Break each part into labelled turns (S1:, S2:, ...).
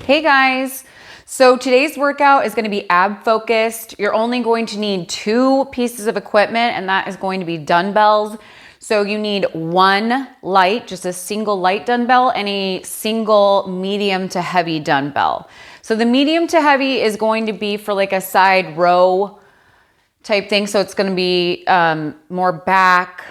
S1: Hey guys, so today's workout is going to be ab focused. You're only going to need 2 pieces of equipment, and that is going to be dumbbells. So you need one light, just a single light dumbbell, and a single medium to heavy dumbbell. So the medium to heavy is going to be for like a side row type thing. So it's going to be more back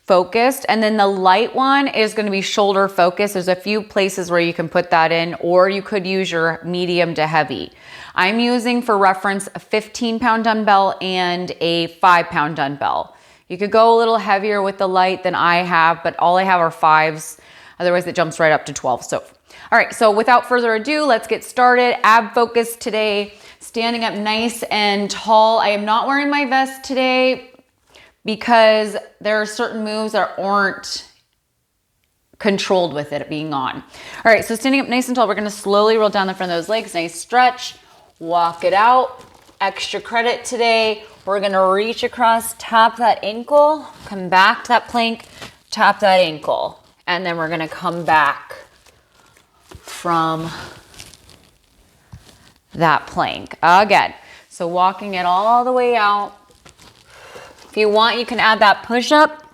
S1: focused, and then the light one is going to be shoulder focused. There's a few places where you can put that in, or you could use your medium to heavy. I'm using for reference a 15-pound dumbbell and a 5-pound dumbbell. You could go a little heavier with the light than I have, but all I have are 5s. Otherwise it jumps right up to 12. So, all right, so without further ado, let's get started. Ab focused today, standing up nice and tall. I am not wearing my vest today because there are certain moves that aren't controlled with it being on. All right, so standing up nice and tall, we're gonna slowly roll down the front of those legs, nice stretch, walk it out. Extra credit today, we're gonna reach across, tap that ankle, come back to that plank, tap that ankle, and then we're gonna come back from that plank again. So walking it all the way out. If you want, you can add that push-up,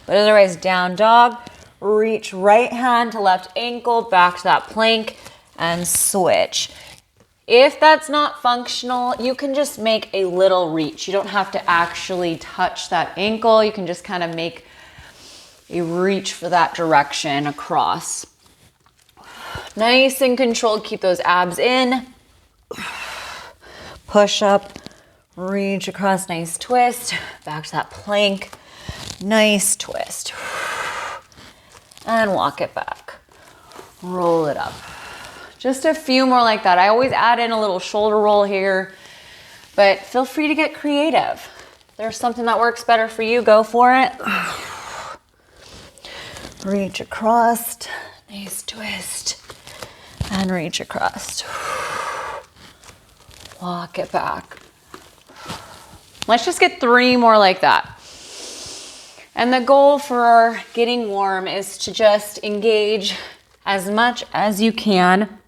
S1: but otherwise down dog, reach right hand to left ankle, back to that plank, and switch. If that's not functional, you can just make a little reach. You don't have to actually touch that ankle. You can just kind of make a reach for that direction across. Nice and controlled, keep those abs in. Push up. Reach across, nice twist, back to that plank, nice twist, and walk it back, roll it up. Just a few more like that. I always add in a little shoulder roll here, but feel free to get creative. If there's something that works better for you, go for it. Reach across, nice twist, and reach across. Walk it back. Let's just get 3 more like that. And the goal for getting warm is to just engage as much as you can.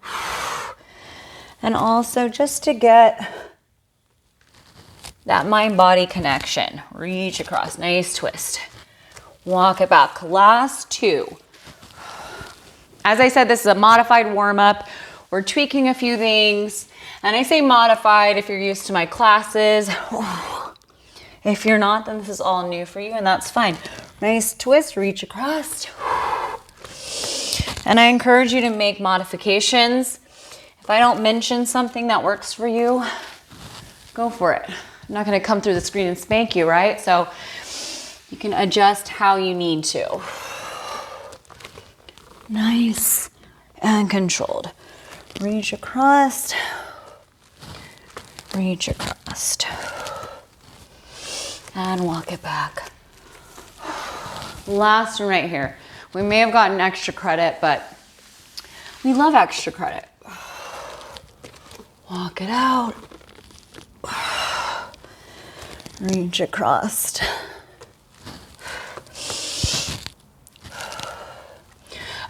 S1: And also just to get that mind-body connection. Reach across, nice twist. Walk it back, last 2. As I said, this is a modified warm-up. We're tweaking a few things. And I say modified if you're used to my classes. If you're not, then this is all new for you, and that's fine. Nice twist, reach across. And I encourage you to make modifications. If I don't mention something that works for you, go for it. I'm not gonna come through the screen and spank you, right? So you can adjust how you need to. Nice and controlled. Reach across, reach across. And walk it back. Last one right here. We may have gotten extra credit, but we love extra credit. Walk it out. Reach across.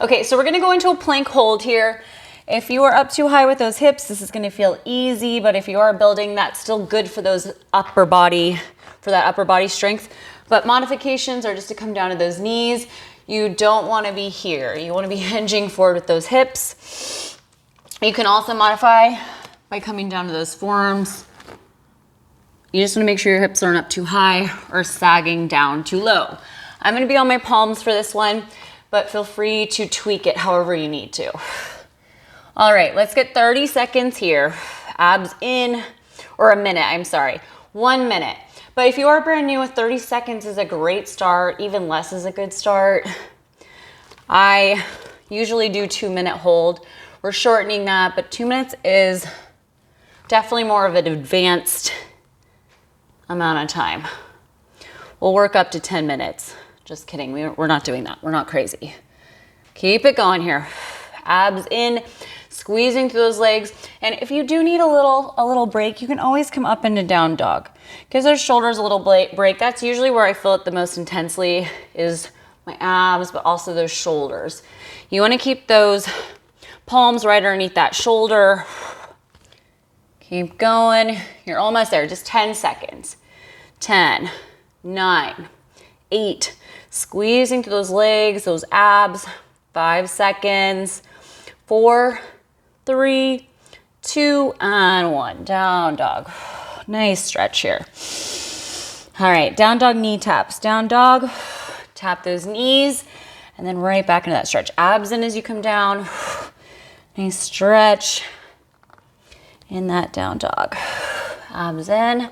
S1: Okay, so we're gonna go into a plank hold here. If you are up too high with those hips, this is gonna feel easy, but if you are building, that's still good for those upper body, for that upper body strength. But modifications are just to come down to those knees. You don't want to be here. You want to be hinging forward with those hips. You can also modify by coming down to those forearms. You just want to make sure your hips aren't up too high or sagging down too low. I'm going to be on my palms for this one, but feel free to tweak it however you need to. All right, let's get 30 seconds here. Abs in, or a minute, I'm sorry, 1 minute. But if you are brand new, 30 seconds is a great start. Even less is a good start. I usually do 2-minute hold. We're shortening that, but 2 minutes is definitely more of an advanced amount of time. We'll work up to 10 minutes. Just kidding, we're not doing that. We're not crazy. Keep it going here. Abs in, squeezing through those legs. And if you do need a little break, you can always come up into down dog. Gives those shoulders a little break. That's usually where I feel it the most intensely, is my abs, but also those shoulders. You want to keep those Palms right underneath that shoulder. Keep going. You're almost there. Just 10 seconds. 10, 9, 8. Squeezing through those legs, those abs. 5 seconds. 4, 3, 2, and 1. Down dog. Nice stretch here. All right, down dog knee taps. Down dog. Tap those knees. And then right back into that stretch. Abs in as you come down. Nice stretch in that down dog. Abs in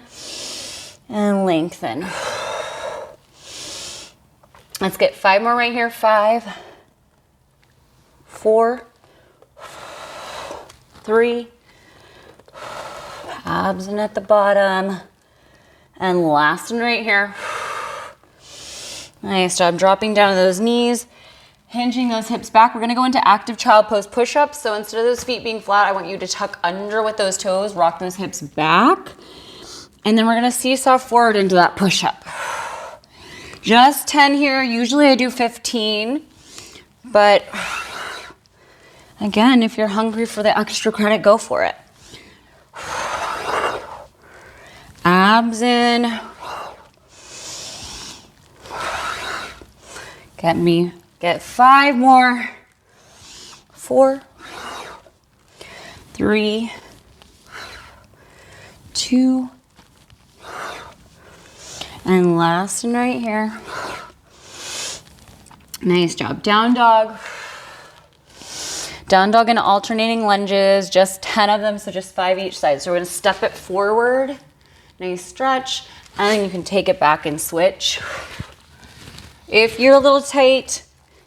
S1: and lengthen. Let's get 5 more right here. 5, 4, 3. Abs in at the bottom. And last one right here. Nice job. Dropping down to those knees. Hinging those hips back. We're going to go into active child pose push-ups. So instead of those feet being flat, I want you to tuck under with those toes, rock those hips back. And then we're going to seesaw forward into that push-up. Just 10 here. Usually I do 15. But again, if you're hungry for the extra credit, go for it. Abs in. Get 5 more. 4, 3, 2, and last one right here. Nice job. Down dog. Down dog in alternating lunges, just 10 of them, so just 5 each side. So we're gonna step it forward, nice stretch, and then you can take it back and switch. If you're a little tight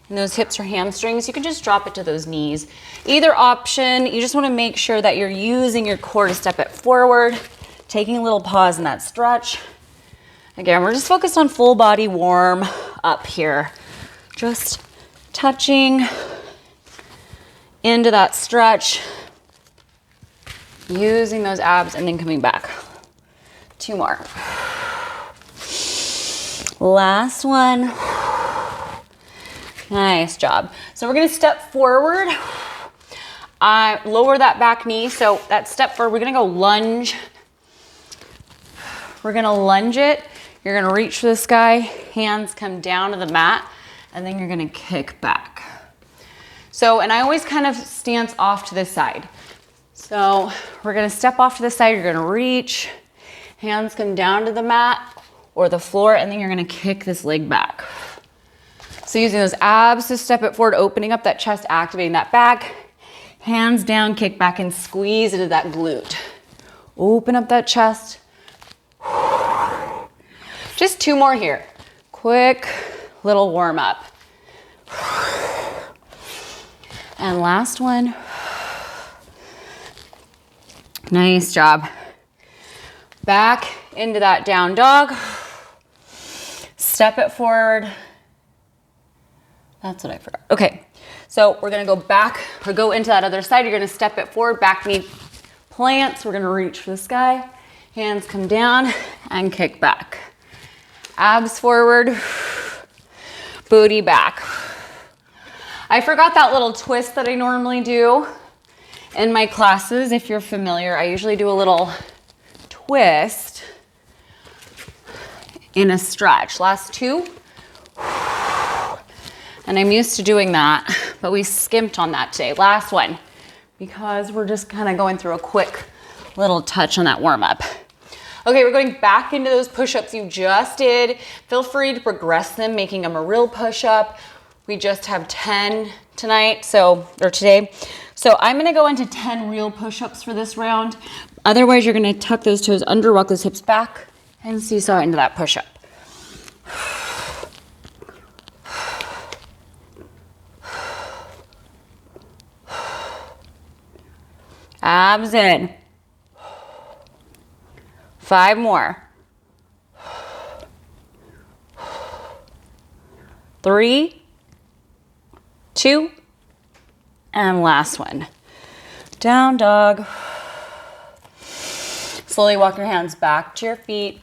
S1: and those hips are hamstrings, you can just drop it to those knees. Either option, you just wanna make sure that you're using your core to step it forward, taking a little pause in that stretch. Again, we're just focused on full body warm up here. Just touching into that stretch, using those abs and then coming back. 2 more. Last one. Nice job. So we're gonna step forward. Lower that back knee. So that step forward, we're gonna go lunge. We're gonna lunge it. You're gonna reach for the sky, hands come down to the mat, and then you're gonna kick back. So, and I always kind of stance off to the side. So we're gonna step off to the side, you're gonna reach, hands come down to the mat or the floor, and then you're gonna kick this leg back. So using those abs to step it forward, opening up that chest, activating that back, hands down, kick back and squeeze into that glute. Open up that chest. Just 2 more here. Quick little warm up. And last one. Nice job. Back into that down dog. Step it forward. That's what I forgot. Okay, so we're gonna go back or go into that other side. You're gonna step it forward, back knee plants. We're gonna reach for the sky. Hands come down and kick back. Abs forward, booty back. I forgot that little twist that I normally do in my classes. If you're familiar, I usually do a little twist in a stretch. Last 2. And I'm used to doing that, but we skimped on that today. Last one, because we're just kind of going through a quick little touch on that warm up. Okay, we're going back into those push-ups you just did. Feel free to progress them, making them a real push-up. We just have 10 tonight, or today. So I'm gonna go into 10 real push-ups for this round. Otherwise, you're gonna tuck those toes under, rock those hips back, and seesaw into that push-up. Abs in. 5 more. 3, 2, and last one. Down dog. Slowly walk your hands back to your feet.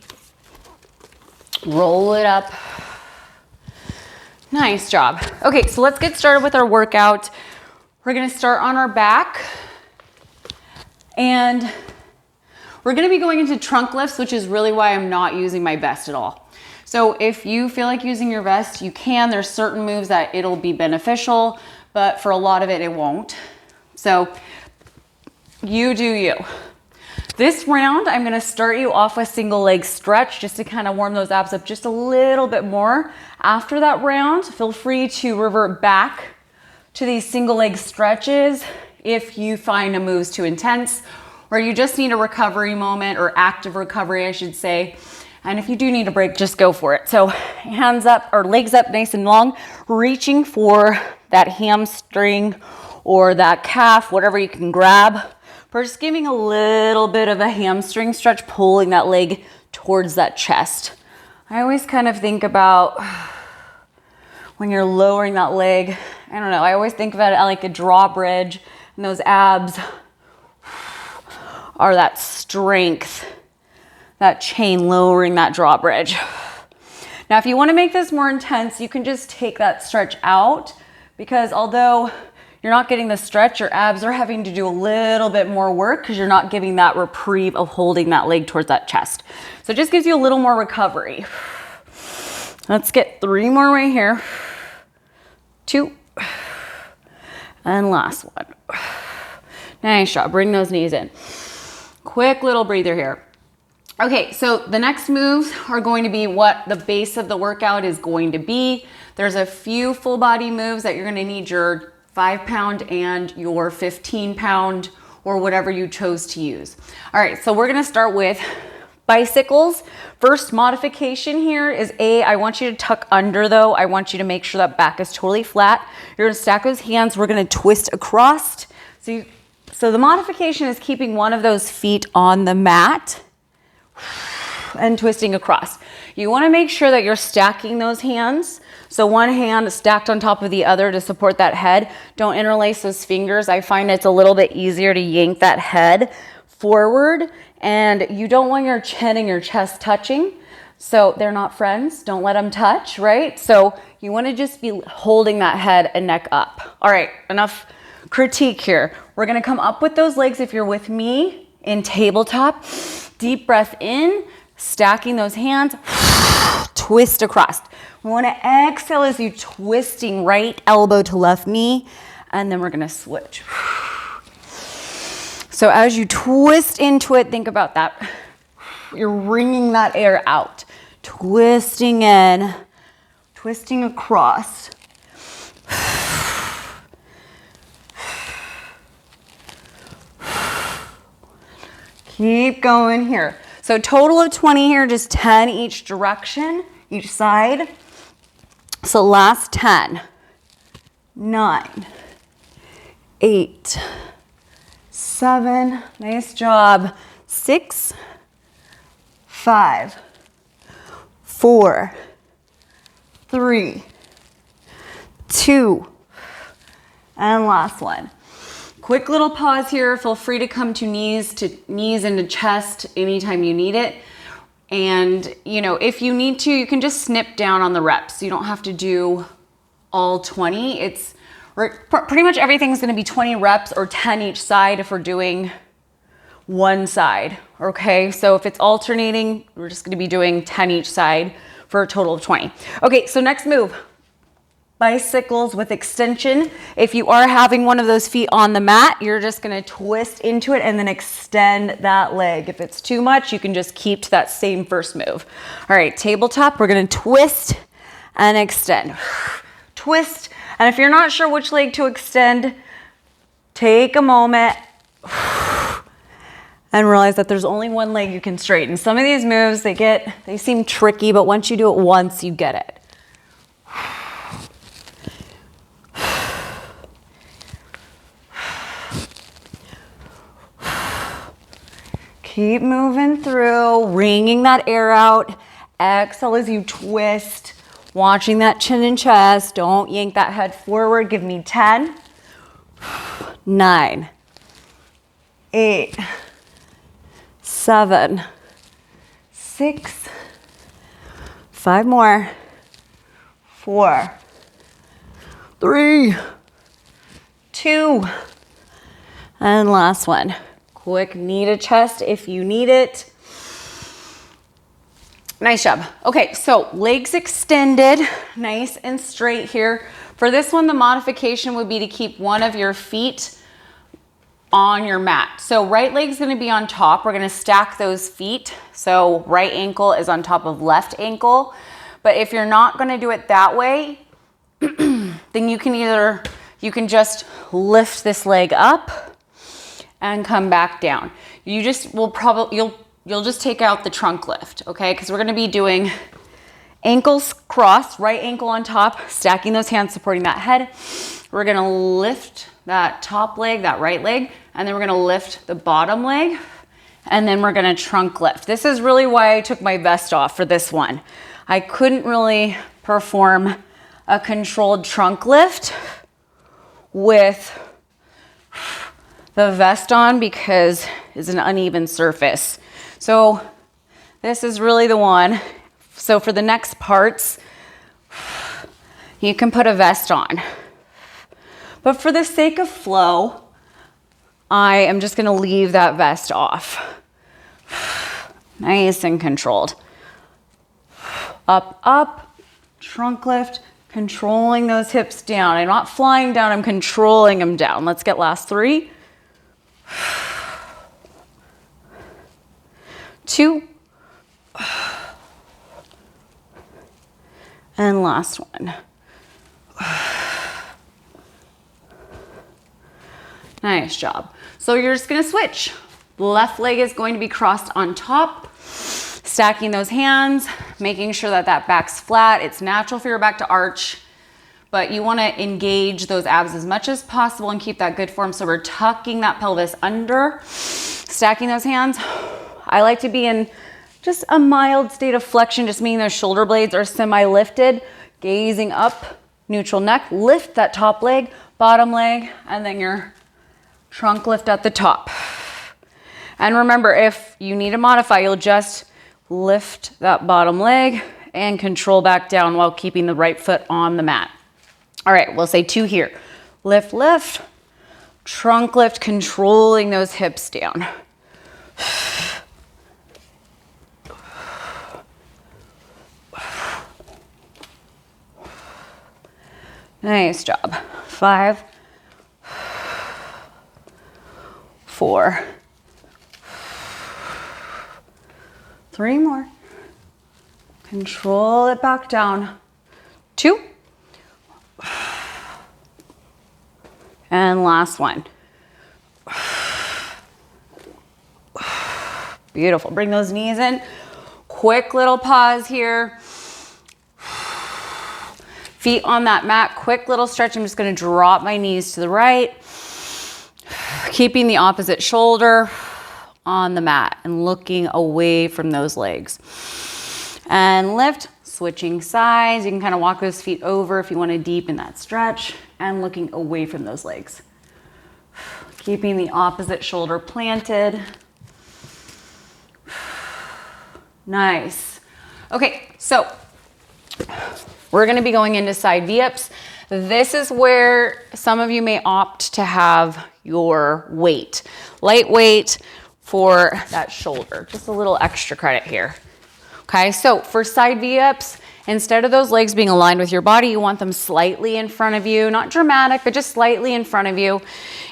S1: Roll it up. Nice job. Okay, so let's get started with our workout. We're gonna start on our back, and we're gonna be going into trunk lifts, which is really why I'm not using my vest at all. So if you feel like using your vest, you can. There's certain moves that it'll be beneficial, but for a lot of it, it won't. So you do you. This round, I'm gonna start you off with single leg stretch just to kind of warm those abs up just a little bit more. After that round, feel free to revert back to these single leg stretches if you find a move's too intense, or you just need a recovery moment, or active recovery, I should say. And if you do need a break, just go for it. So hands up or legs up nice and long, reaching for that hamstring or that calf, whatever you can grab. We're just giving a little bit of a hamstring stretch, pulling that leg towards that chest. I always kind of think about when you're lowering that leg, I don't know, I always think about it like a drawbridge, and those abs are that strength, that chain lowering that drawbridge. Now, if you want to make this more intense, you can just take that stretch out, because although you're not getting the stretch, your abs are having to do a little bit more work because you're not giving that reprieve of holding that leg towards that chest. So it just gives you a little more recovery. Let's get 3 more right here. 2. And last one. Nice job. Bring those knees in. Quick little breather here. Okay, so the next moves are going to be what the base of the workout is going to be. There's a few full body moves that you're going to need your 5-pound and your 15-pound, or whatever you chose to use. All right, so we're going to start with bicycles. First modification here is I want you to tuck under though. I want you to make sure that back is totally flat. You're going to stack those hands. We're going to twist across. So the modification is keeping one of those feet on the mat and twisting across. You want to make sure that you're stacking those hands. So one hand stacked on top of the other to support that head. Don't interlace those fingers. I find it's a little bit easier to yank that head forward, and you don't want your chin and your chest touching. So they're not friends. Don't let them touch, right? So you want to just be holding that head and neck up. All right, enough critique here. We're going to come up with those legs if you're with me in tabletop. Deep breath in, stacking those hands, twist across. We want to exhale as you twisting right elbow to left knee, and then we're going to switch. So as you twist into it, think about that. You're wringing that air out, twisting in, twisting across. Keep going here. So total of 20 here, just 10 each direction, each side. So last 10, 9, 8, 7, nice job, 6, 5, 4, 3, 2, and last one. Quick little pause here. Feel free to come to knees into chest anytime you need it. And, if you need to, you can just snip down on the reps. You don't have to do all 20. Pretty much everything's going to be 20 reps or 10 each side if we're doing one side. Okay, so if it's alternating, we're just going to be doing 10 each side for a total of 20. Okay, so next move. Bicycles with extension. If you are having one of those feet on the mat, you're just going to twist into it and then extend that leg. If it's too much, you can just keep to that same first move. All right, tabletop, we're going to twist and extend. Twist, and if you're not sure which leg to extend, take a moment and realize that there's only one leg you can straighten. Some of these moves, they seem tricky, but once you do it once, you get it. Keep moving through, wringing that air out. Exhale as you twist, watching that chin and chest. Don't yank that head forward. Give me 10, 9, 8, 7, 6, 5 more, 4, 3, 2. And last one. Quick knee to chest if you need it. Nice job. Okay, so legs extended, nice and straight here. For this one, the modification would be to keep one of your feet on your mat. So right leg's gonna be on top. We're gonna stack those feet. So right ankle is on top of left ankle. But if you're not gonna do it that way, then you can just lift this leg up and come back down. You just will you'll just take out the trunk lift, okay? Because we're gonna be doing ankles crossed, right ankle on top, stacking those hands, supporting that head. We're gonna lift that top leg, that right leg, and then we're gonna lift the bottom leg, and then we're gonna trunk lift. This is really why I took my vest off for this one. I couldn't really perform a controlled trunk lift with the vest on because it's an uneven surface. So this is really the one. So for the next parts, you can put a vest on. But for the sake of flow, I am just gonna leave that vest off. Nice and controlled. Up, up, trunk lift, controlling those hips down. I'm not flying down, I'm controlling them down. Let's get last 3. 2. And last one. Nice job. So you're just gonna switch. Left leg is going to be crossed on top, stacking those hands, making sure that that back's flat. It's natural for your back to arch, but you wanna engage those abs as much as possible and keep that good form. So we're tucking that pelvis under, stacking those hands. I like to be in just a mild state of flexion, just meaning those shoulder blades are semi-lifted, gazing up, neutral neck, lift that top leg, bottom leg, and then your trunk lift at the top. And remember, if you need to modify, you'll just lift that bottom leg and control back down while keeping the right foot on the mat. All right, we'll say 2 here. Lift, lift, trunk lift, controlling those hips down. Nice job. 5, 4, 3 more. Control it back down. 2. And last one. Beautiful. Bring those knees in. Quick little pause here. Feet on that mat, quick little stretch. I'm just gonna drop my knees to the right, keeping the opposite shoulder on the mat and looking away from those legs. And lift, switching sides. You can kind of walk those feet over if you want to deepen that stretch, and looking away from those legs. Keeping the opposite shoulder planted. Nice. Okay, so we're gonna be going into side V-ups. This is where some of you may opt to have your weight. Light weight for that shoulder. Just a little extra credit here. Okay, so for side V-ups, instead of those legs being aligned with your body, you want them slightly in front of you. Not dramatic, but just slightly in front of you.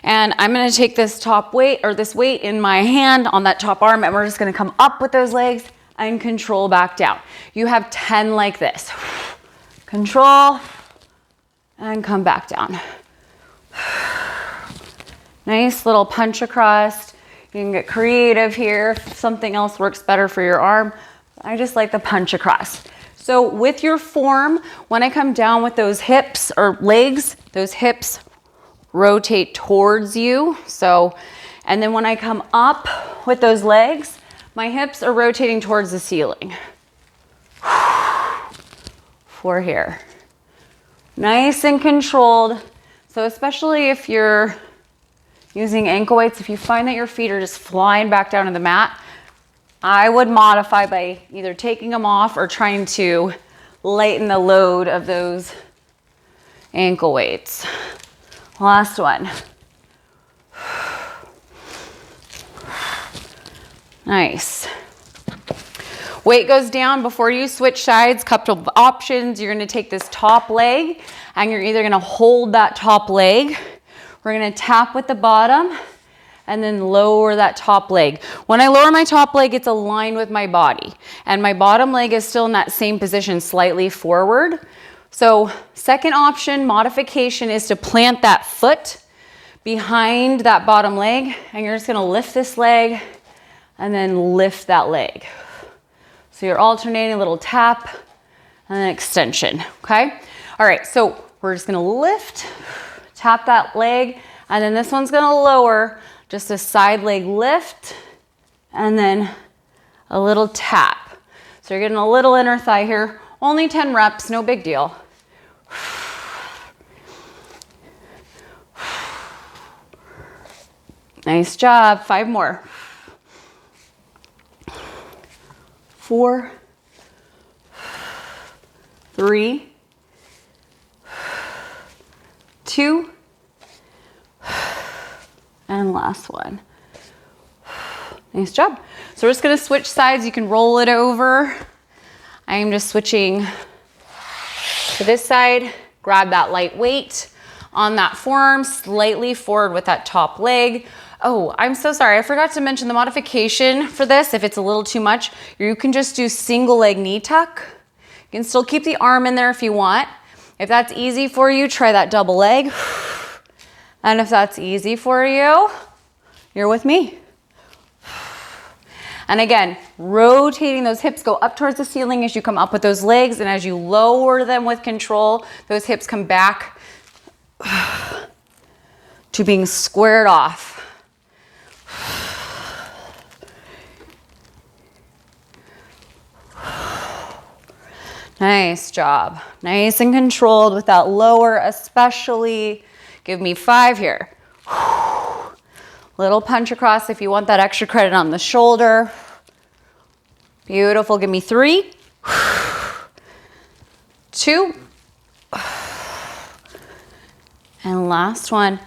S1: And I'm gonna take this top weight, or this weight in my hand on that top arm, and we're just gonna come up with those legs and control back down. You have 10 like this. Control, and come back down. Nice little punch across. You can get creative here if something else works better for your arm. I just like the punch across. So with your form, when I come down with those hips or legs, those hips rotate towards you. So, and then when I come up with those legs, my hips are rotating towards the ceiling. 4 here. Nice and controlled. So especially if you're using ankle weights, if you find that your feet are just flying back down to the mat, I would modify by either taking them off or trying to lighten the load of those ankle weights. Last one. Nice. Weight goes down. Before you switch sides, couple of options. You're gonna take this top leg and you're either gonna hold that top leg. We're gonna tap with the bottom and then lower that top leg. When I lower my top leg, it's aligned with my body. And my bottom leg is still in that same position, slightly forward. So second option, modification, is to plant that foot behind that bottom leg. And you're just gonna lift this leg and then lift that leg. So you're alternating a little tap and an extension, okay? All right, so we're just gonna lift, tap that leg, and then this one's gonna lower, just a side leg lift, and then a little tap. So you're getting a little inner thigh here. Only 10 reps, no big deal. Nice job, 5 more. 4, 3, 2, and last one. Nice job. So we're just gonna switch sides. You can roll it over. I am just switching to this side. Grab that light weight on that forearm, slightly forward with that top leg. Oh, I'm so sorry. I forgot to mention the modification for this. If it's a little too much, you can just do single leg knee tuck. You can still keep the arm in there if you want. If that's easy for you, try that double leg. And if that's easy for you, you're with me. And again, rotating those hips, go up towards the ceiling as you come up with those legs, and as you lower them with control, those hips come back to being squared off. Nice job. Nice and controlled with that lower especially. Give me 5 here. Little punch across if you want that extra credit on the shoulder. Beautiful. Give me 3, 2, and last one.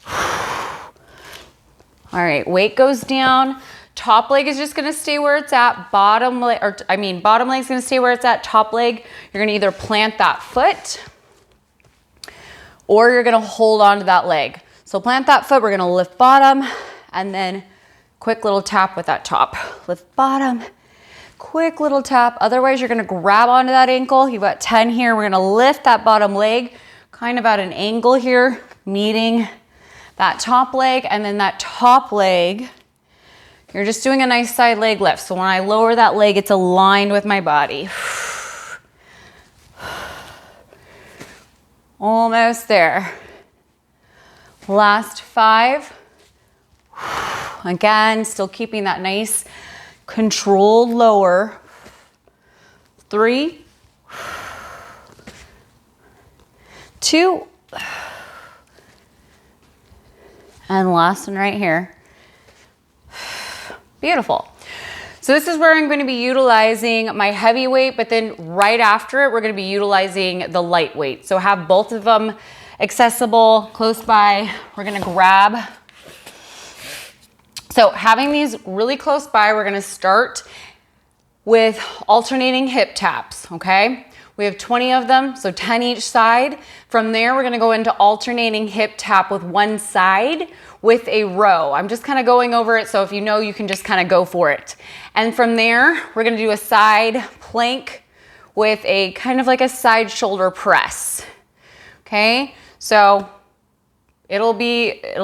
S1: All right, weight goes down. Top leg is just gonna stay where it's at. Bottom leg is gonna stay where it's at. Top leg, you're gonna either plant that foot or you're gonna hold on to that leg. So plant that foot, we're gonna lift bottom, and then quick little tap with that top. Lift bottom, quick little tap. Otherwise, you're gonna grab onto that ankle. You've got 10 here. We're gonna lift that bottom leg, kind of at an angle here, meeting that top leg, and then that top leg, you're just doing a nice side leg lift. So when I lower that leg, it's aligned with my body. Almost there. Last 5. Again, still keeping that nice controlled lower. 3, 2, and last one right here. Beautiful. So this is where I'm going to be utilizing my heavy weight, but then right after it, we're going to be utilizing the light weight. So have both of them accessible, close by. We're going to grab. So having these really close by, we're going to start with alternating hip taps, okay? We have 20 of them, so 10 each side. From there, we're gonna go into alternating hip tap with one side with a row. I'm just kind of going over it, so if you know, you can just kind of go for it. And from there, we're gonna do a side plank with a kind of like a side shoulder press, okay? So it'll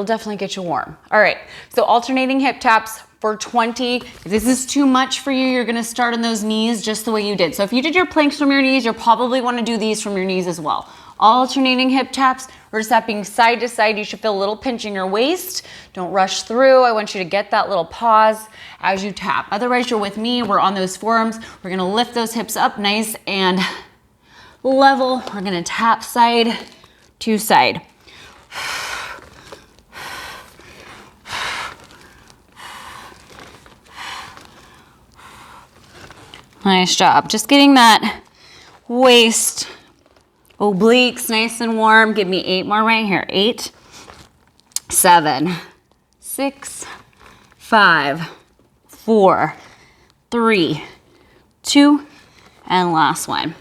S1: definitely get you warm. All right, so alternating hip taps for 20. If this is too much for you, you're gonna start on those knees just the way you did. So if you did your planks from your knees, you'll probably wanna do these from your knees as well. Alternating hip taps, we're stepping side to side. You should feel a little pinch in your waist. Don't rush through. I want you to get that little pause as you tap. Otherwise, you're with me. We're on those forearms. We're gonna lift those hips up nice and level. We're gonna tap side to side. Nice job. Just getting that waist, obliques nice and warm. Give me 8 more right here. 8, 7, 6, 5, 4, 3, 2, and last one.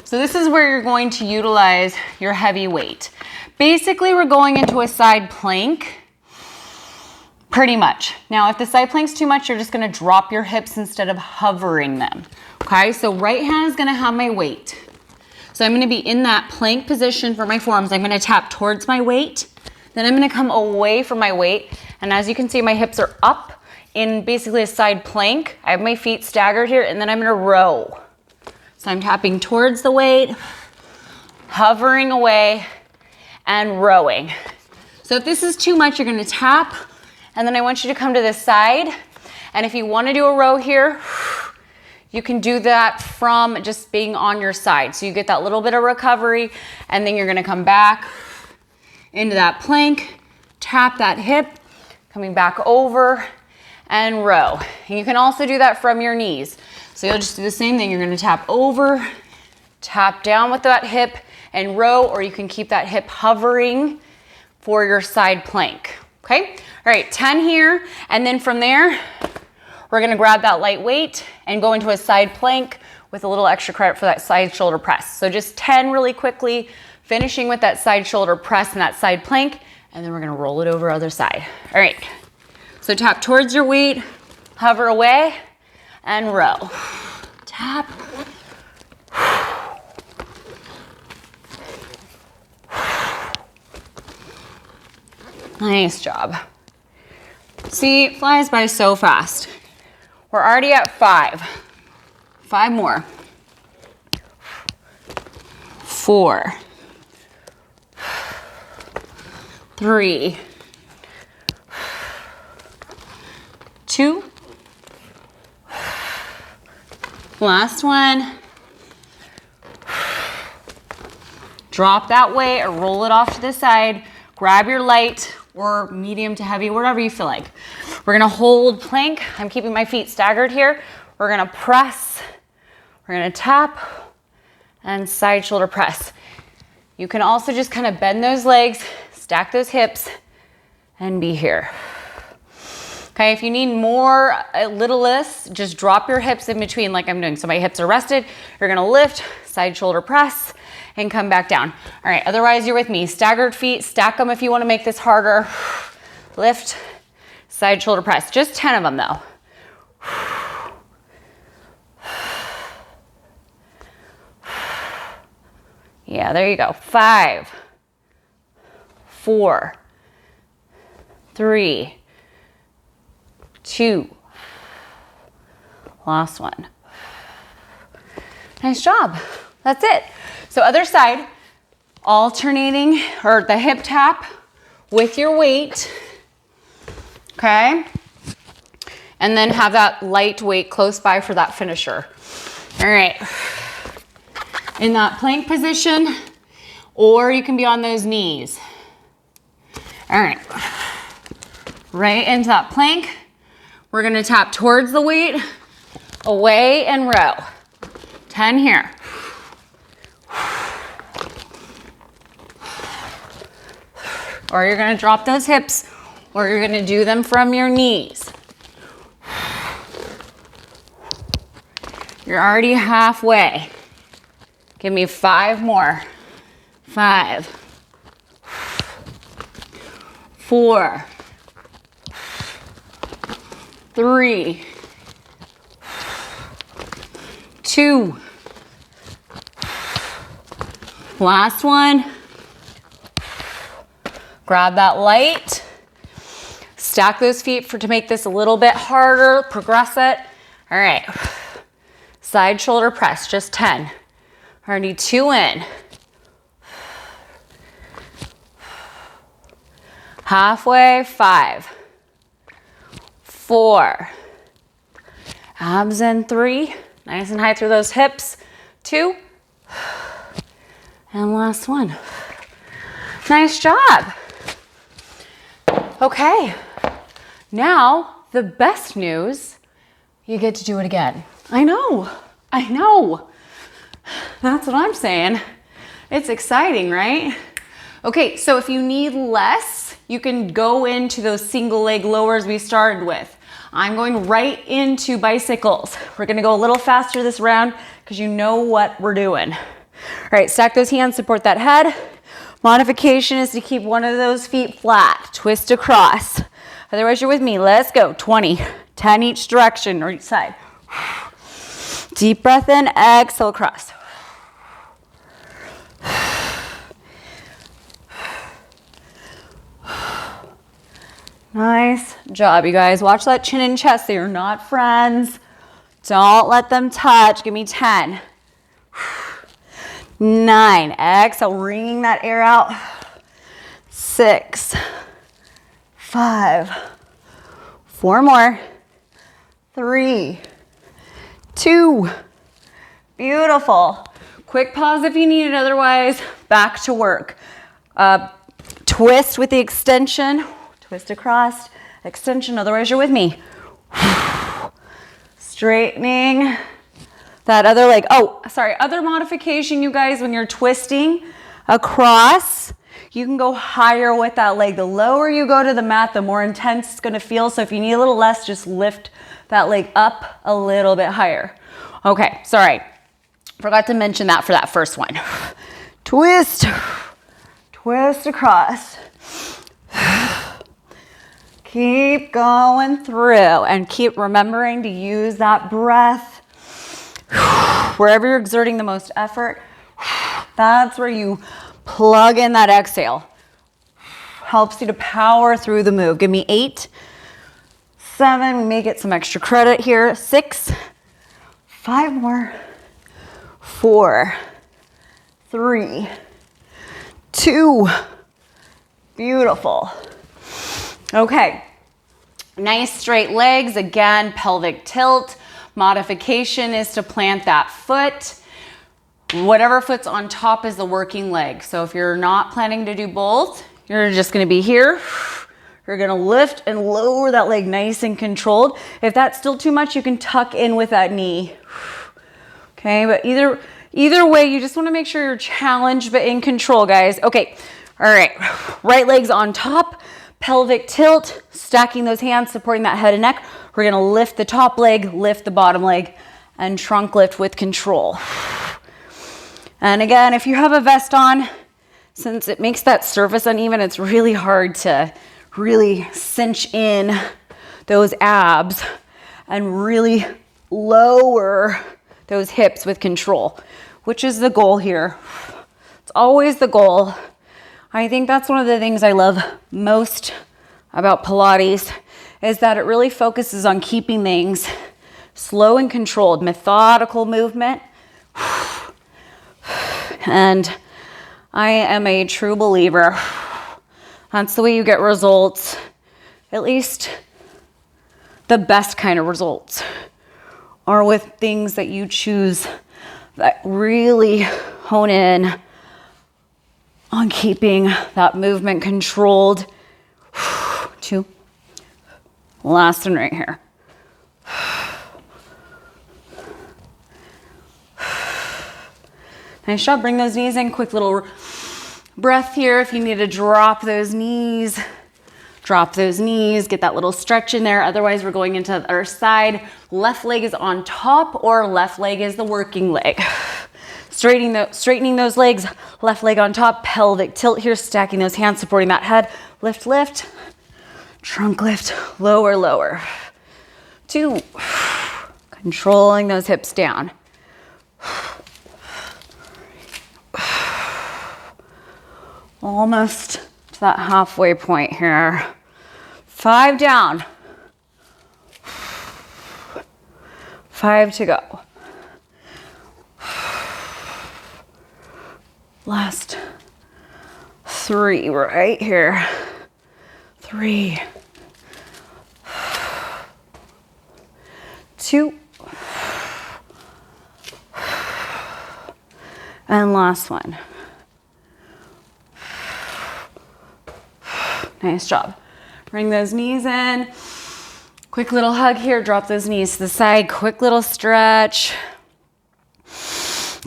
S1: So this is where you're going to utilize your heavy weight. Basically, we're going into a side plank, pretty much. Now, if the side plank's too much, you're just gonna drop your hips instead of hovering them. Okay, so right hand is gonna have my weight. So I'm gonna be in that plank position for my forearms. I'm gonna tap towards my weight. Then I'm gonna come away from my weight. And as you can see, my hips are up in basically a side plank. I have my feet staggered here, and then I'm gonna row. So I'm tapping towards the weight, hovering away, and rowing. So if this is too much, you're gonna tap, and then I want you to come to this side. And if you wanna do a row here, you can do that from just being on your side. So you get that little bit of recovery, and then you're gonna come back into that plank, tap that hip, coming back over, and row. And you can also do that from your knees. So you'll just do the same thing. You're gonna tap over, tap down with that hip, and row, or you can keep that hip hovering for your side plank, okay? All right, 10 here, and then from there, we're gonna grab that light weight and go into a side plank with a little extra credit for that side shoulder press. So just 10 really quickly, finishing with that side shoulder press and that side plank, and then we're gonna roll it over other side. All right, so tap towards your weight, hover away, and row. Tap. Nice job. See, it flies by so fast. We're already at 5. 5 more. 4, 3, 2, last one. Drop that weight or roll it off to the side. Grab your light or medium to heavy, whatever you feel like. We're gonna hold plank. I'm keeping my feet staggered here. We're gonna press, we're gonna tap, and side shoulder press. You can also just kind of bend those legs, stack those hips, and be here. Okay, if you need more, a little less, just drop your hips in between like I'm doing. So my hips are rested. You're gonna lift, side shoulder press, and come back down. All right, otherwise you're with me. Staggered feet, stack them if you wanna make this harder. Lift, side shoulder press. Just 10 of them though. Yeah, there you go. 5, 4, 3, 2, last one. Nice job. That's it. So other side, alternating, or the hip tap with your weight, okay? And then have that light weight close by for that finisher. All right. In that plank position, or you can be on those knees. All right. Right into that plank. We're gonna tap towards the weight, away and row. 10 here. Or you're gonna drop those hips, or you're gonna do them from your knees. You're already halfway. Give me 5 more. 5, 4, 3, 2, last one. Grab that light, stack those feet to make this a little bit harder, progress it. All right, side shoulder press, just 10. Already 2 in. Halfway, 5, 4, abs in 3, nice and high through those hips, 2, and last one. Nice job. Okay, now the best news, you get to do it again. I know. That's what I'm saying. It's exciting, right? Okay, so if you need less, you can go into those single leg lowers we started with. I'm going right into bicycles. We're gonna go a little faster this round because you know what we're doing. All right, stack those hands, support that head. Modification is to keep one of those feet flat. Twist across. Otherwise, you're with me. Let's go. 20, 10 each direction or each side. Deep breath in, exhale across. Nice job, you guys. Watch that chin and chest. They are not friends. Don't let them touch. Give me 10. 9. Exhale, wringing that air out. 6. 5. 4 more. 3. 2. Beautiful. Quick pause if you need it. Otherwise, back to work. Twist with the extension. Twist across. Extension. Otherwise, you're with me. Straightening that other leg. Oh, sorry. Other modification, you guys, when you're twisting across, you can go higher with that leg. The lower you go to the mat, the more intense it's going to feel. So if you need a little less, just lift that leg up a little bit higher. Okay, sorry. Forgot to mention that for that first one. Twist. Twist across. Keep going through and keep remembering to use that breath. Wherever you're exerting the most effort, that's where you plug in that exhale. Helps you to power through the move. Give me 8, 7, we may get some extra credit here. 6, 5 more. 4, 3, 2. Beautiful. Okay, nice straight legs. Again, pelvic tilt. Modification is to plant that foot. Whatever foot's on top is the working leg. So if you're not planning to do both, you're just gonna be here. You're gonna lift and lower that leg nice and controlled. If that's still too much, you can tuck in with that knee. Okay, but either way, you just wanna make sure you're challenged but in control, guys. Okay, all right, right leg's on top. Pelvic tilt, stacking those hands, supporting that head and neck. We're gonna lift the top leg, lift the bottom leg, and trunk lift with control. And again, if you have a vest on, since it makes that surface uneven, it's really hard to really cinch in those abs and really lower those hips with control, which is the goal here. It's always the goal. I think that's one of the things I love most about Pilates is that it really focuses on keeping things slow and controlled, methodical movement. And I am a true believer. That's the way you get results, at least the best kind of results, are with things that you choose that really hone in on keeping that movement controlled. 2. Last one right here. Nice job. Bring those knees in. Quick little breath here. If you need to drop those knees, drop those knees. Get that little stretch in there. Otherwise, we're going into the other side. Left leg is on top or left leg is the working leg. Straightening those legs, left leg on top, pelvic tilt here, stacking those hands, supporting that head. Lift, lift, trunk lift, lower, lower. 2, controlling those hips down. Almost to that halfway point here. 5 down. 5 to go. Last 3 right here. 3, 2, and last one. Nice job. Bring those knees in. Quick little hug here. Drop those knees to the side. Quick little stretch.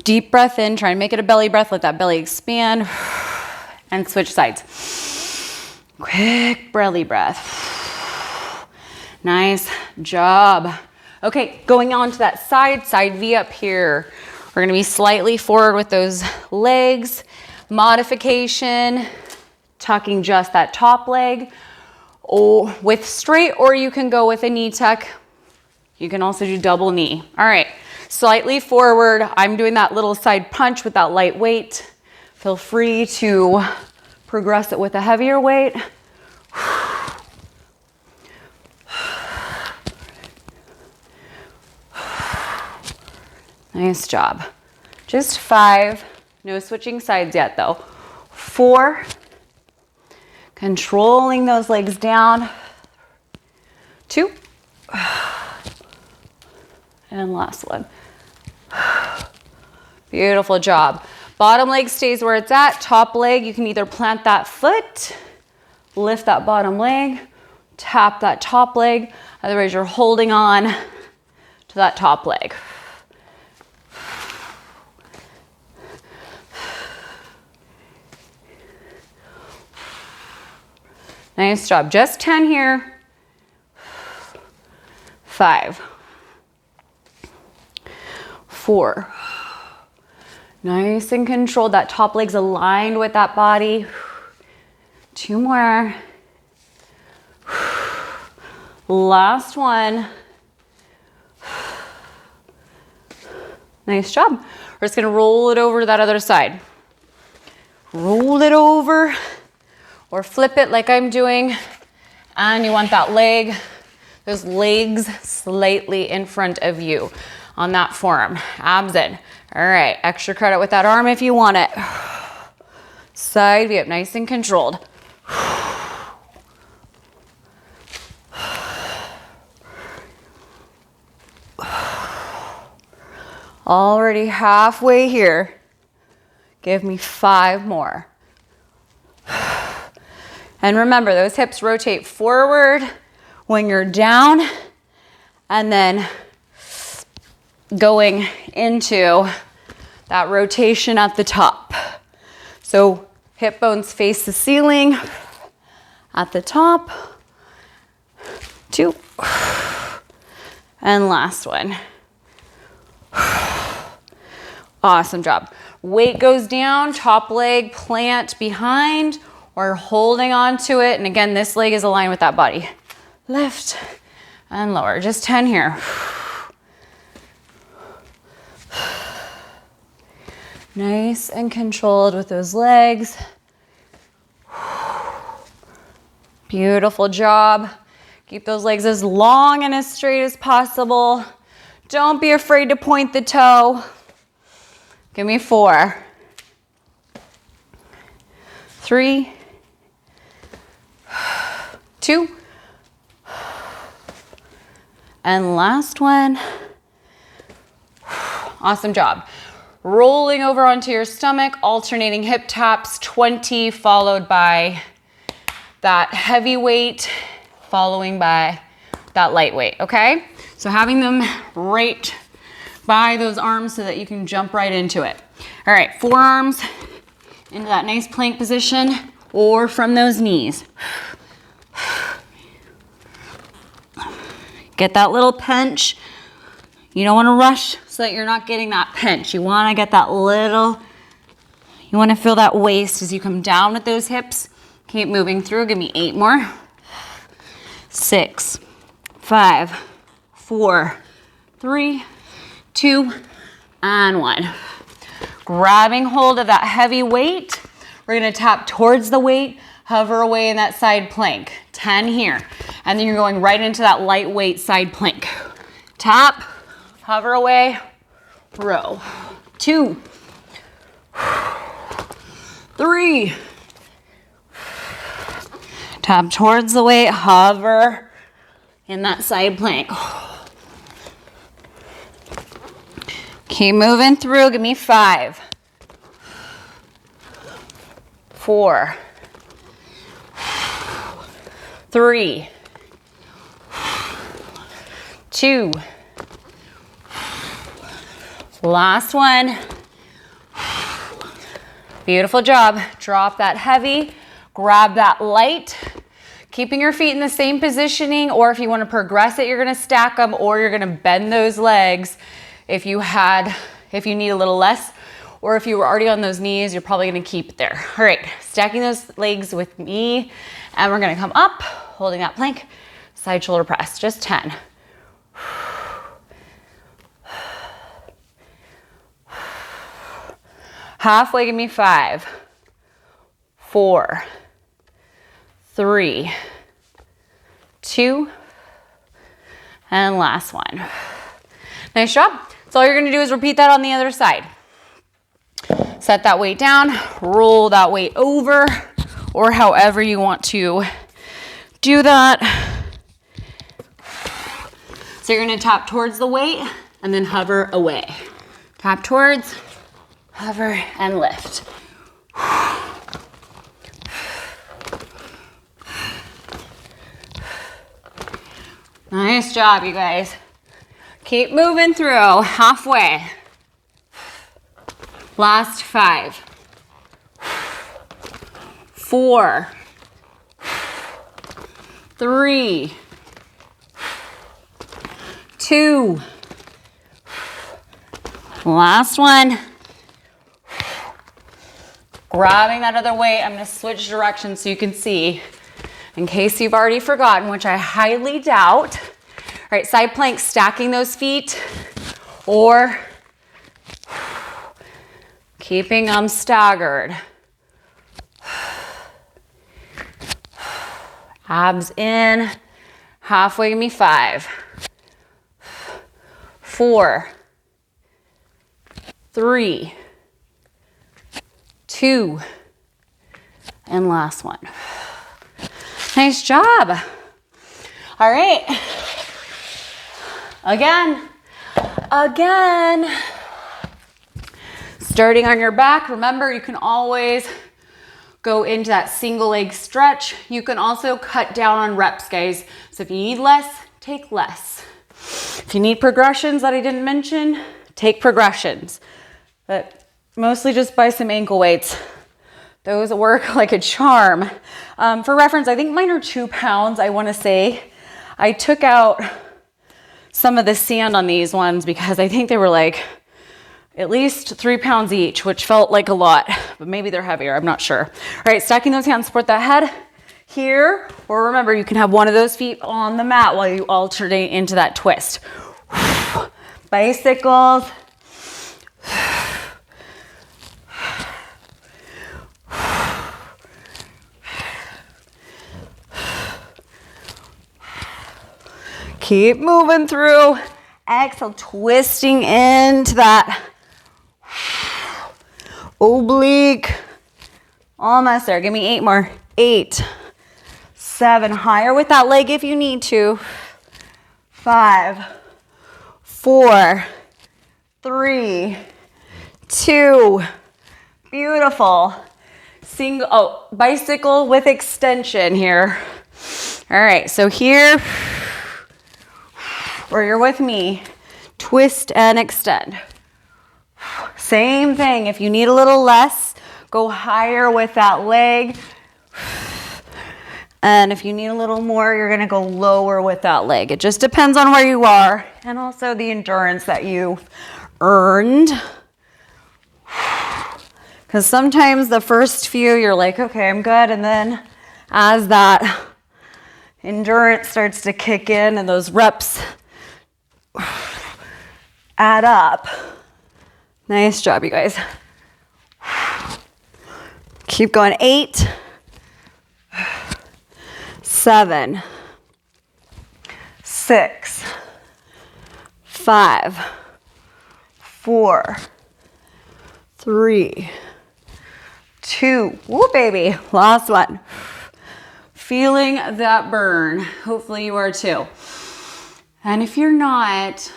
S1: Deep breath in. Try and make it a belly breath. Let that belly expand. And switch sides. Quick belly breath. Nice job. Okay, going on to that side V up here. We're gonna be slightly forward with those legs. Modification, tucking just that top leg or with straight, or you can go with a knee tuck. You can also do double knee. All right, slightly forward. I'm doing that little side punch with that light weight. Feel free to progress it with a heavier weight. Nice job. Just 5. No switching sides yet though. 4. Controlling those legs down. 2. And last one. Beautiful job. Bottom leg stays where it's at. Top leg, you can either plant that foot, lift that bottom leg, tap that top leg. Otherwise, you're holding on to that top leg. Nice job. Just 10 here. 5. 4. Nice and controlled. That top leg's aligned with that body. 2 more. Last one. Nice job. We're just gonna roll it over to that other side. Roll it over or flip it like I'm doing. And you want that leg, those legs slightly in front of you on that forearm. Abs in. All right, extra credit with that arm if you want it. Side V up, nice and controlled. Already halfway here. Give me 5 more. And remember, those hips rotate forward when you're down and then going into that rotation at the top. So hip bones face the ceiling at the top. 2. And last one. Awesome job. Weight goes down, top leg plant behind or holding on to it. And again, this leg is aligned with that body. Lift and lower. Just 10 here. Nice and controlled with those legs. Beautiful job. Keep those legs as long and as straight as possible. Don't be afraid to point the toe. Give me 4. 3. 2. And last one. Awesome job. Rolling over onto your stomach, alternating hip taps, 20 followed by that heavy weight, following by that light weight, okay? So having them right by those arms so that you can jump right into it. All right, forearms into that nice plank position or from those knees. Get that little pinch. You don't want to rush so that you're not getting that pinch. You want to get that little, you want to feel that waist as you come down with those hips. Keep moving through. Give me 8 more. 6, 5, 4, 3, 2, and 1. Grabbing hold of that heavy weight. We're going to tap towards the weight, hover away in that side plank. 10 here. And then you're going right into that lightweight side plank. Tap, hover away, row. 2, 3. Tap towards the weight, hover in that side plank. Keep moving through. Give me 5, 4, 3, 2. Last one. Beautiful job. Drop that heavy, grab that light. keeping your feet in the same positioning, or if you want to progress it, you're going to stack them, or you're going to bend those legs if you need a little less, or if you were already on those knees, you're probably going to keep it there. All right, stacking those legs with me, and we're going to come up, holding that plank, side shoulder press, just 10. Halfway, give me 5, 4, 3, 2, and last one. Nice job. So all you're gonna do is repeat that on the other side. Set that weight down, roll that weight over, or however you want to do that. So you're gonna tap towards the weight and then hover away. Tap towards, hover, and lift. Nice job, you guys. Keep moving through, halfway. Last 5, 4, 3, 2, last one. Grabbing that other weight, I'm gonna switch directions so you can see, in case you've already forgotten, which I highly doubt. All right, side plank, stacking those feet, or keeping them staggered. Abs in, halfway, give me 5, 4, 3, 2, and last one. Nice job. All right. Again. Starting on your back, remember you can always go into that single leg stretch. You can also cut down on reps, guys. So if you need less, take less. If you need progressions that I didn't mention, take progressions. But mostly just buy some ankle weights. Those work like a charm. For reference, I think mine are 2 pounds, I wanna say. I took out some of the sand on these ones because I think they were like at least 3 pounds each, which felt like a lot, but maybe they're heavier, I'm not sure. All right, stacking those hands, support that head here, or remember, you can have one of those feet on the mat while you alternate into that twist. Bicycles. Keep moving through. Exhale, twisting into that oblique. Almost there. Give me 8 more. 8, 7. Higher with that leg if you need to. 5, 4, 3, 2. Beautiful. Bicycle with extension here. All right, so here, or you're with me, twist and extend. Same thing, if you need a little less, go higher with that leg. And if you need a little more, you're gonna go lower with that leg. It just depends on where you are and also the endurance that you've earned. Because sometimes the first few, you're like, okay, I'm good. And then as that endurance starts to kick in and those reps add up. Nice job, you guys. Keep going. 8, 7, 6, 5, 4, 3, 2. Woo, baby. Last one. Feeling that burn. Hopefully you are too. And if you're not,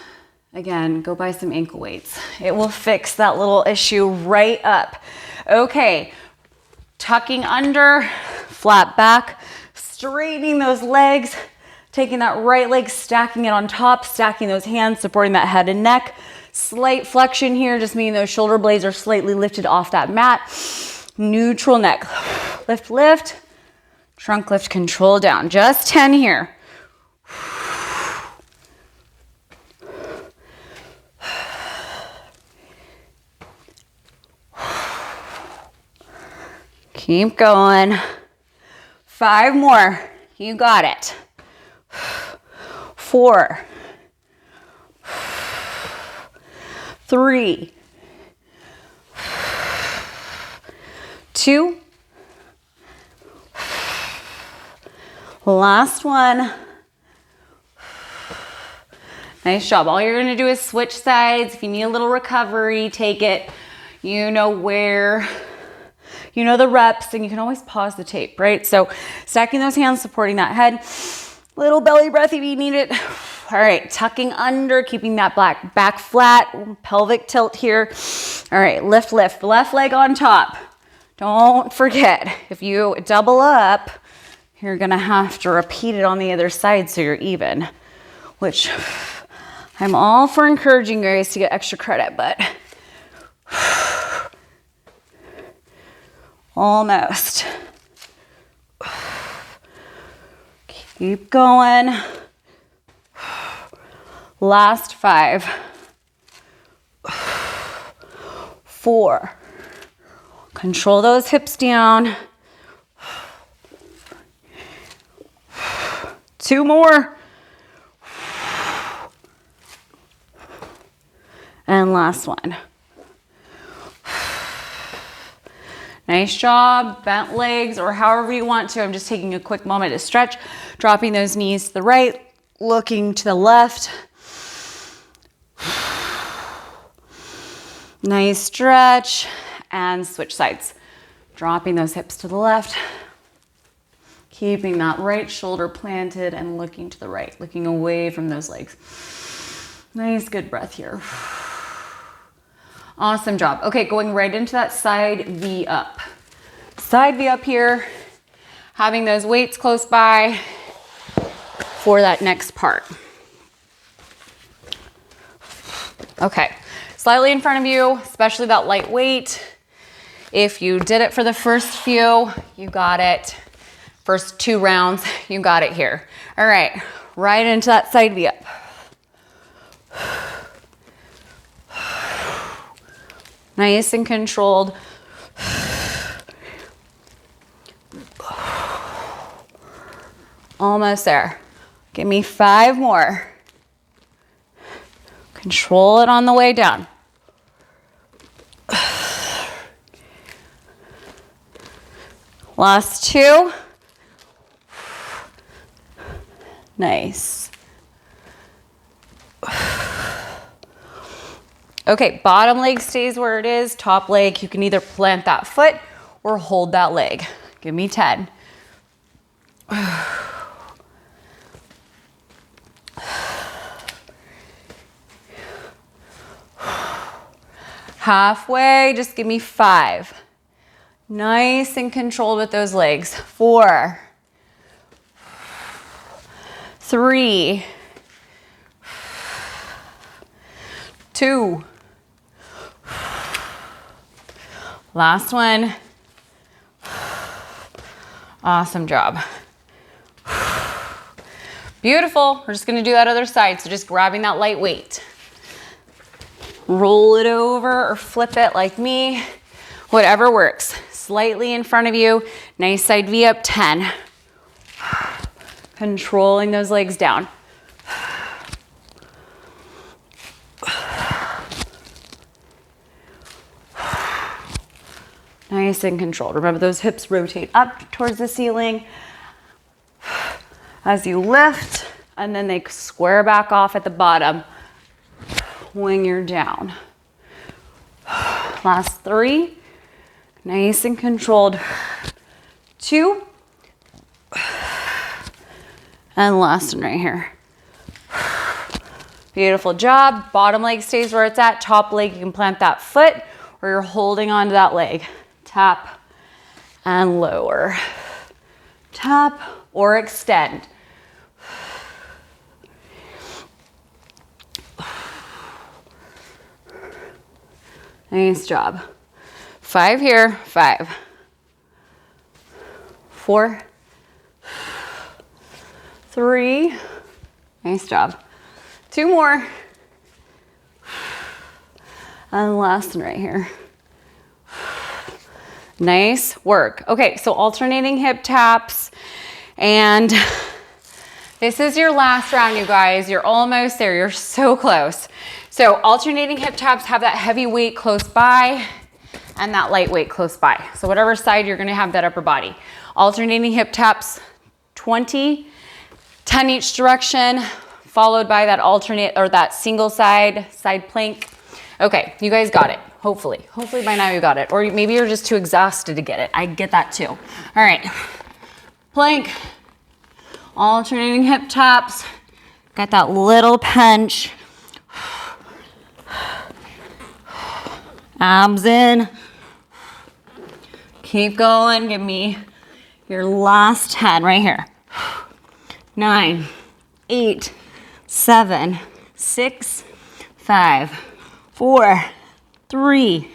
S1: again, go buy some ankle weights. It will fix that little issue right up. Okay, tucking under, flat back, straightening those legs, taking that right leg, stacking it on top, stacking those hands, supporting that head and neck. Slight flexion here, just meaning those shoulder blades are slightly lifted off that mat. Neutral neck. Lift, lift. Trunk lift, control down. Just 10 here. Keep going. 5 more. You got it. 4, 3, 2. Last one. Nice job. All you're gonna do is switch sides. If you need a little recovery, take it. You know where, you know the reps, and you can always pause the tape, right? So stacking those hands, supporting that head. Little belly breath if you need it. All right, tucking under, keeping that back flat, pelvic tilt here. All right, lift, lift, left leg on top. Don't forget, if you double up, you're gonna have to repeat it on the other side so you're even, which I'm all for encouraging you guys to get extra credit, but almost. Keep going. Last 5, 4. Control those hips down. 2 more. And last one. Nice job, bent legs, or however you want to. I'm just taking a quick moment to stretch, dropping those knees to the right, looking to the left. Nice stretch, and switch sides. Dropping those hips to the left, keeping that right shoulder planted and looking to the right, looking away from those legs. Nice, good breath here. Awesome job. Okay, going right into that side V up. Side V up here, having those weights close by for that next part. Okay, slightly in front of you, especially that light weight. If you did it for the first few, you got it. First 2 rounds, you got it here. All right, right into that side V up. Nice and controlled. Almost there. Give me 5 more. Control it on the way down. Last 2. Nice. Okay, bottom leg stays where it is. Top leg, you can either plant that foot or hold that leg. Give me 10. Halfway, just give me 5. Nice and controlled with those legs. 4, 3, 2. Last one. Awesome job. Beautiful. We're just gonna do that other side. So just grabbing that light weight. Roll it over or flip it like me. Whatever works. Slightly in front of you. Nice side V up, 10. Controlling those legs down. Nice and controlled. Remember, those hips rotate up towards the ceiling as you lift, and then they square back off at the bottom when you're down. Last 3. Nice and controlled. 2. And last one right here. Beautiful job. Bottom leg stays where it's at. Top leg, you can plant that foot or you're holding onto that leg. Tap and lower. Tap or extend. Nice job. 5 here. 5, 4, 3. Nice job. 2 more. And the last one right here. Nice work. Okay, so alternating hip taps. And this is your last round, you guys. You're almost there. You're so close. So alternating hip taps, have that heavy weight close by and that light weight close by. So whatever side you're gonna have that upper body. Alternating hip taps, 20, 10 each direction, followed by that alternate or that single side plank. Okay, you guys got it, hopefully. Hopefully by now you got it. Or maybe you're just too exhausted to get it. I get that too. All right, plank, alternating hip taps. Got that little punch. Abs in. Keep going, give me your last 10 right here. 9, 8, 7, 6, 5, 4, 3,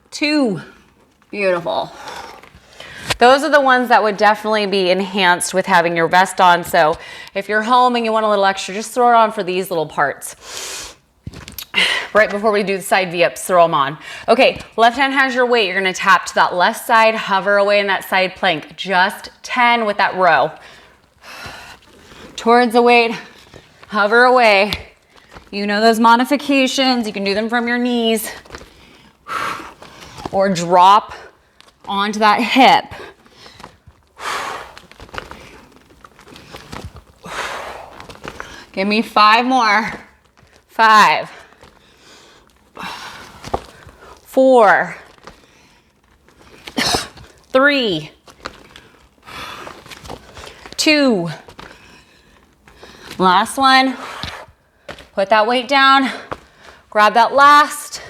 S1: 2. Beautiful. Those are the ones that would definitely be enhanced with having your vest on. So if you're home and you want a little extra, just throw it on for these little parts. Right before we do the side V-ups, throw them on. Okay, left hand has your weight. You're gonna tap to that left side, hover away in that side plank. Just 10 with that row. Towards the weight, hover away. You know those modifications. You can do them from your knees. Or drop onto that hip. Give me 5 more. 5, 4, 3, 2. Last one. Put that weight down. Grab that last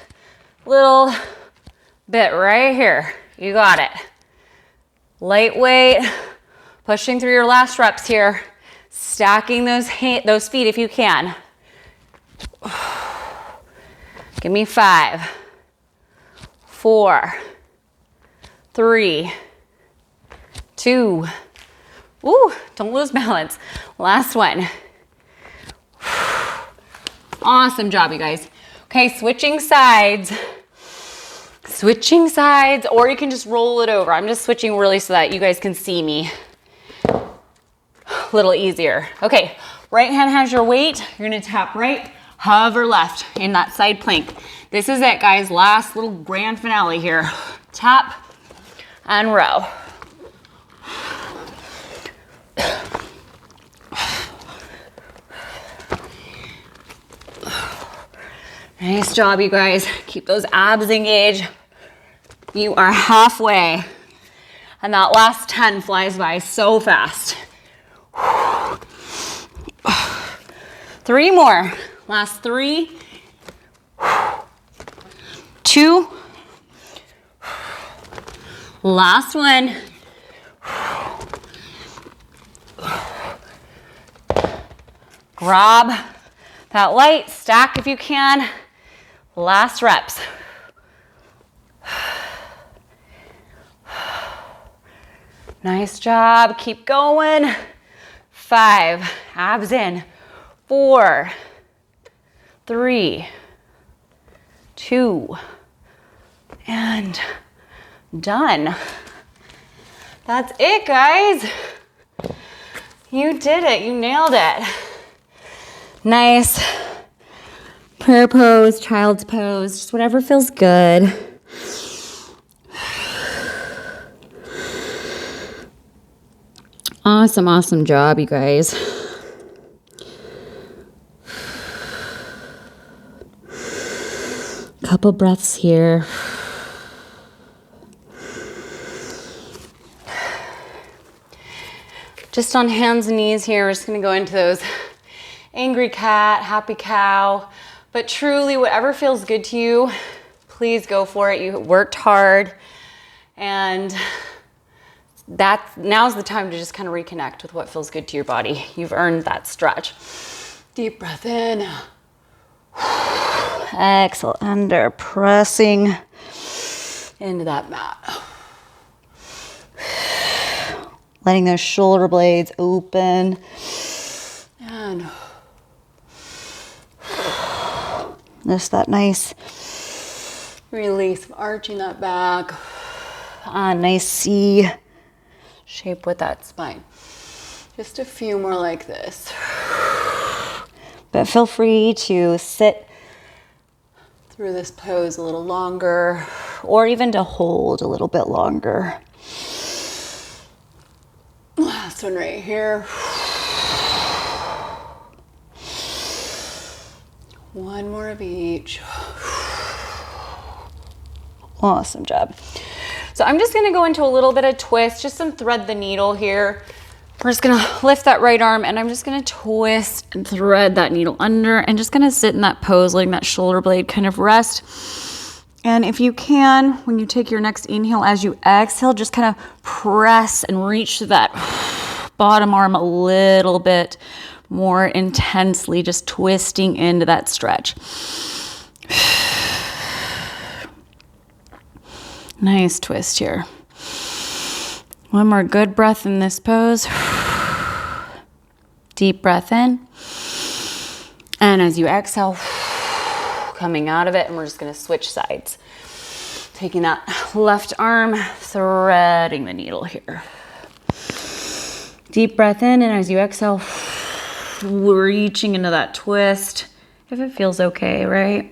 S1: little bit right here. You got it. Lightweight, pushing through your last reps here. Stacking those feet if you can. Give me 5, 4, 3, 2. Ooh, don't lose balance. Last one. Awesome job, you guys. Okay, switching sides. Switching sides, or you can just roll it over. I'm just switching really so that you guys can see me a little easier. Okay, right hand has your weight. You're gonna tap right, hover left in that side plank. This is it, guys. Last little grand finale here. Tap and row. Nice job, you guys. Keep those abs engaged. You are halfway. And that last 10 flies by so fast. 3 more. Last 3. 2. Last one. Grab that light, stack if you can. Last reps. Nice job. Keep going. 5. Abs in. 4, 3, 2, and done. That's it, guys. You did it. You nailed it. Nice. Prayer pose, child's pose, just whatever feels good. Awesome, awesome job, you guys. Couple breaths here. Just on hands and knees here, we're just gonna go into those angry cat, happy cow, but truly whatever feels good to you, please go for it. You worked hard, and now's the time to just kind of reconnect with what feels good to your body. You've earned that stretch. Deep breath in. Exhale, under, pressing into that mat. Letting those shoulder blades open. And just that nice release, arching that back. Nice C shape with that spine. Just a few more like this. But feel free to sit through this pose a little longer, or even to hold a little bit longer. Last one right here. One more of each. Awesome job. So I'm just gonna go into a little bit of twist, just some thread the needle here. We're just gonna lift that right arm and I'm just gonna twist and thread that needle under and just gonna sit in that pose, letting that shoulder blade kind of rest. And if you can, when you take your next inhale, as you exhale, just kind of press and reach to that bottom arm a little bit more intensely, just twisting into that stretch. Nice twist here. One more good breath in this pose. Deep breath in. And as you exhale, coming out of it, and we're just gonna switch sides. Taking that left arm, threading the needle here. Deep breath in, and as you exhale, reaching into that twist, if it feels okay, right?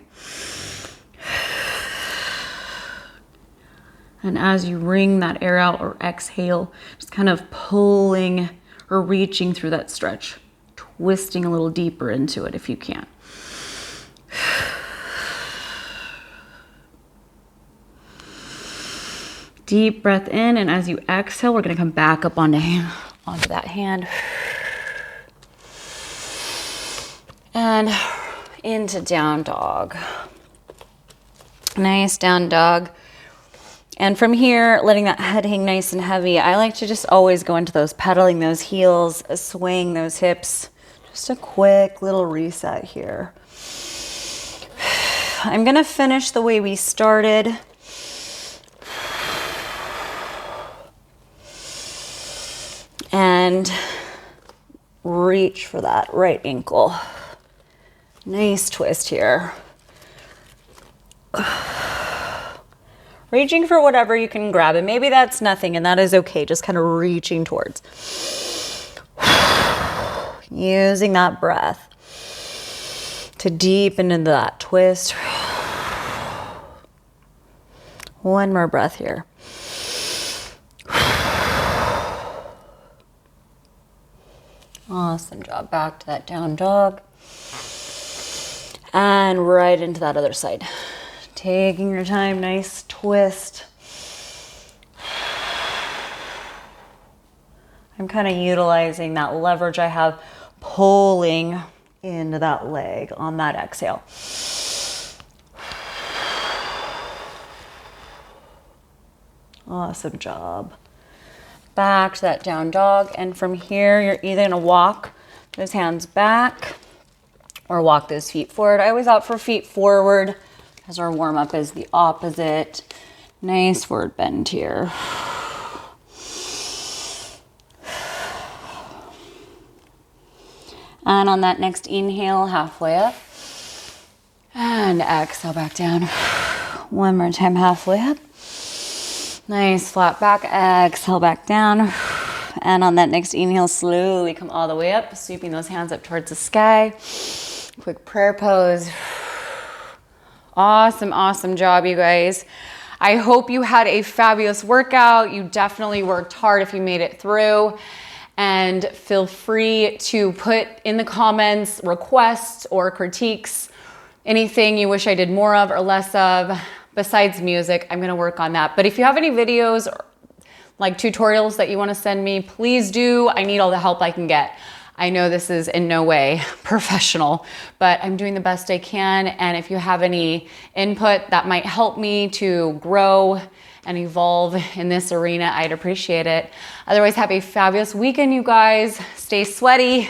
S1: And as you wring that air out or exhale, just kind of pulling or reaching through that stretch, twisting a little deeper into it if you can. Deep breath in, and as you exhale, we're gonna come back up onto that hand. And into down dog. Nice down dog. And from here, letting that head hang nice and heavy, I like to just always go into those, pedaling those heels, swaying those hips. Just a quick little reset here. I'm gonna finish the way we started. And reach for that right ankle. Nice twist here. Reaching for whatever you can grab, and maybe that's nothing, and that is okay. Just kind of reaching towards. Using that breath to deepen into that twist. One more breath here. Awesome job. Back to that down dog. And right into that other side. Taking your time, nice twist. I'm kind of utilizing that leverage I have, pulling into that leg on that exhale. Awesome job. Back to that down dog, and from here, you're either gonna walk those hands back or walk those feet forward. I always opt for feet forward, as our warm-up is the opposite. Nice forward bend here. And on that next inhale, halfway up. And exhale back down. One more time, halfway up. Nice flat back, exhale back down. And on that next inhale, slowly come all the way up, sweeping those hands up towards the sky. Quick prayer pose. Awesome, awesome job, you guys. I hope you had a fabulous workout. You definitely worked hard if you made it through. And feel free to put in the comments requests or critiques, anything you wish I did more of or less of. Besides music, I'm gonna work on that. But if you have any videos or like tutorials that you wanna send me, please do. I need all the help I can get. I know this is in no way professional, but I'm doing the best I can. And if you have any input that might help me to grow and evolve in this arena, I'd appreciate it. Otherwise, have a fabulous weekend, you guys. Stay sweaty.